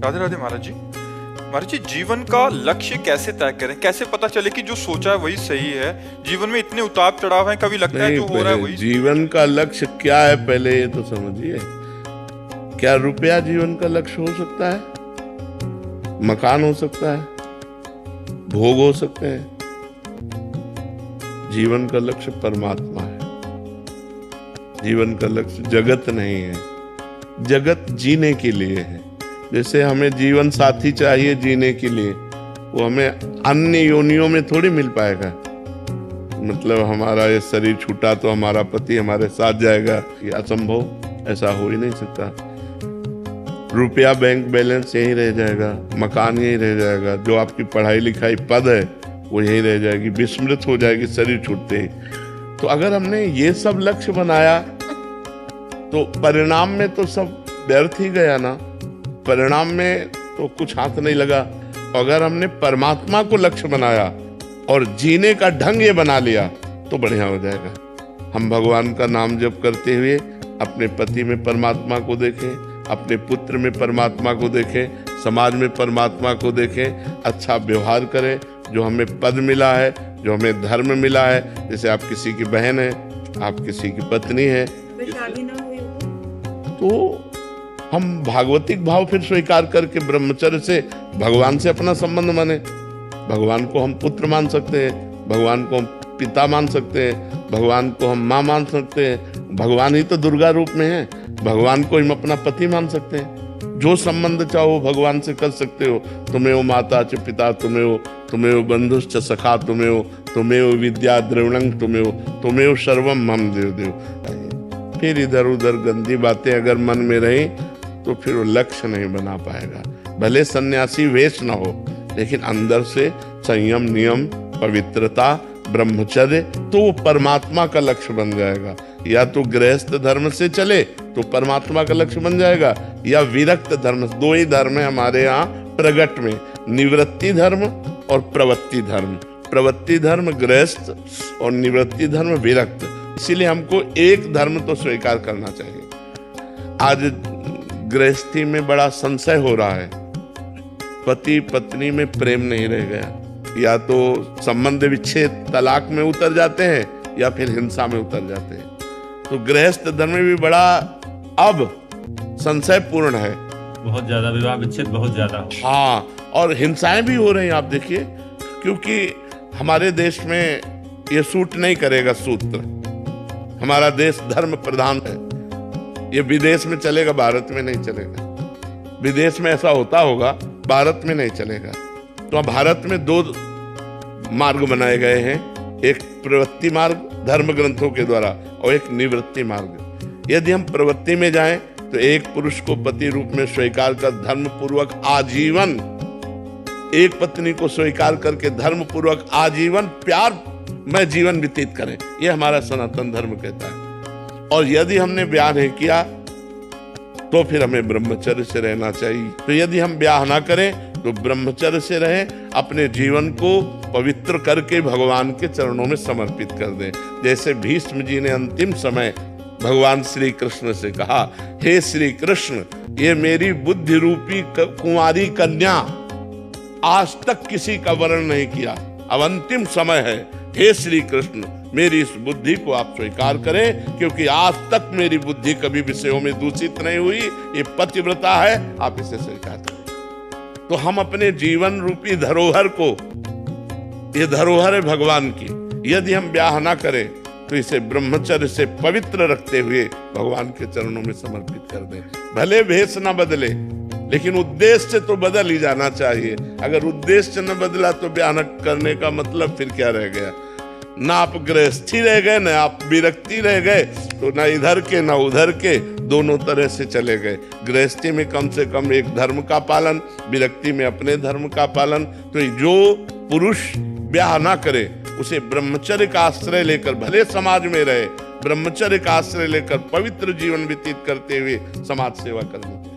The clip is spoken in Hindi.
राधे राधे महाराज जी। महाराज जी, जीवन का लक्ष्य कैसे तय करें? कैसे पता चले कि जो सोचा है वही सही है? जीवन में इतने उतार चढ़ाव हैं, कभी लगता है जो हो रहा है वही। जीवन का लक्ष्य क्या है पहले ये तो समझिए। क्या रुपया जीवन का लक्ष्य हो सकता है? मकान हो सकता है, भोग हो सकते हैं। जीवन का लक्ष्य परमात्मा है। जीवन का लक्ष्य जगत नहीं है। जगत जीने के लिए है। जैसे हमें जीवन साथी चाहिए जीने के लिए, वो हमें अन्य योनियों में थोड़ी मिल पाएगा। मतलब हमारा ये शरीर छूटा तो हमारा पति हमारे साथ जाएगा, ये असंभव, ऐसा हो ही नहीं सकता। रुपया बैंक बैलेंस यहीं रह जाएगा, मकान यहीं रह जाएगा, जो आपकी पढ़ाई लिखाई पद है वो यहीं रह जाएगी, विस्मृत हो जाएगी शरीर छूटते ही। तो अगर हमने ये सब लक्ष्य बनाया तो परिणाम में तो सब व्यर्थ ही गया ना। परिणाम में तो कुछ हाथ नहीं लगा। अगर हमने परमात्मा को लक्ष्य बनाया और जीने का ढंग ये बना लिया तो बढ़िया हो जाएगा। हम भगवान का नाम जप करते हुए अपने पति में परमात्मा को देखें, अपने पुत्र में परमात्मा को देखें, समाज में परमात्मा को देखें, अच्छा व्यवहार करें। जो हमें पद मिला है, जो हमें धर्म मिला है, जैसे आप किसी की बहन है, आप किसी की पत्नी है, तो हम भागवतिक भाव फिर स्वीकार करके ब्रह्मचर्य से भगवान से अपना संबंध माने। भगवान को हम पुत्र मान सकते हैं, भगवान को हम पिता मान सकते हैं, भगवान को हम माँ मान सकते हैं। भगवान ही तो दुर्गा रूप में है। भगवान को हम अपना पति मान सकते हैं। जो संबंध चाहो भगवान से कर सकते हो। तुम्हें वो माता च पिता, तुम्हें वो बंधुश्च सखा, तुम्हें वो विद्या द्रविणं, तुम्हें वो सर्वम मम देव। फिर इधर उधर गंदी बातें अगर मन में रही तो फिर वो लक्ष्य नहीं बना पाएगा। भले सन्यासी वेश ना हो, लेकिन अंदर से संयम, नियम, पवित्रता, ब्रह्मचर्य, तो वो परमात्मा का लक्ष्य बन जाएगा। या तो गृहस्थ धर्म से चले तो परमात्मा का लक्ष्य बन जाएगा, या विरक्त धर्म। दो ही धर्म है हमारे यहाँ प्रगट में, निवृत्ति धर्म और प्रवृत्ति धर्म। प्रवृत्ति धर्म गृहस्थ और निवृत्ति धर्म विरक्त। इसीलिए हमको एक धर्म तो स्वीकार करना चाहिए। आज गृहस्थी में बड़ा संशय हो रहा है। पति पत्नी में प्रेम नहीं रह गया, या तो संबंध विच्छेद तलाक में उतर जाते हैं या फिर हिंसा में उतर जाते हैं। तो गृहस्थ धर्म में भी बड़ा अब संशयपूर्ण है। बहुत ज्यादा विवाह विच्छेद बहुत ज्यादा। हाँ, और हिंसाएं भी हो रही हैं। आप देखिए, क्योंकि हमारे देश में ये सूट नहीं करेगा सूत्र। हमारा देश धर्म प्रधान है। ये विदेश में चलेगा, भारत में नहीं चलेगा। विदेश में ऐसा होता होगा, भारत में नहीं चलेगा। तो भारत में दो मार्ग बनाए गए हैं, एक प्रवृत्ति मार्ग धर्म ग्रंथों के द्वारा और एक निवृत्ति मार्ग। यदि हम प्रवृत्ति में जाएं तो एक पुरुष को पति रूप में स्वीकार कर धर्म पूर्वक आजीवन, एक पत्नी को स्वीकार करके धर्म पूर्वक आजीवन प्यार में जीवन व्यतीत करें, ये हमारा सनातन धर्म कहता है। और यदि हमने ब्याह नहीं किया तो फिर हमें ब्रह्मचर्य से रहना चाहिए। तो यदि हम ब्याह ना करें तो ब्रह्मचर्य से रहें, अपने जीवन को पवित्र करके भगवान के चरणों में समर्पित कर दें। जैसे भीष्म जी ने अंतिम समय भगवान श्री कृष्ण से कहा, हे श्री कृष्ण, ये मेरी बुद्धि रूपी कुंवारी कन्या आज तक किसी का वर्ण नहीं किया, अब अंतिम समय है। हे श्री कृष्ण, मेरी इस बुद्धि को आप स्वीकार करें, क्योंकि आज तक मेरी बुद्धि कभी विषयों में दूषित नहीं हुई। ये पतिव्रता है, आप इसे स्वीकार करें। तो हम अपने जीवन रूपी धरोहर को, ये धरोहर है भगवान की, यदि हम ब्याह ना करें तो इसे ब्रह्मचर्य से पवित्र रखते हुए भगवान के चरणों में समर्पित कर दें। भले भेष ना बदले, लेकिन उद्देश्य तो बदल ही जाना चाहिए। अगर उद्देश्य न बदला तो ब्याह न करने का मतलब फिर क्या रह गया? ना आप गृहस्थी रह गए, ना आप विरक्ति रह गए, तो ना इधर के ना उधर के, दोनों तरह से चले गए। गृहस्थी में कम से कम एक धर्म का पालन, विरक्ति में अपने धर्म का पालन। तो जो पुरुष ब्याह ना करे उसे ब्रह्मचर्य का आश्रय लेकर, भले समाज में रहे, ब्रह्मचर्य का आश्रय लेकर पवित्र जीवन व्यतीत करते हुए समाज सेवा करनी चाहिए।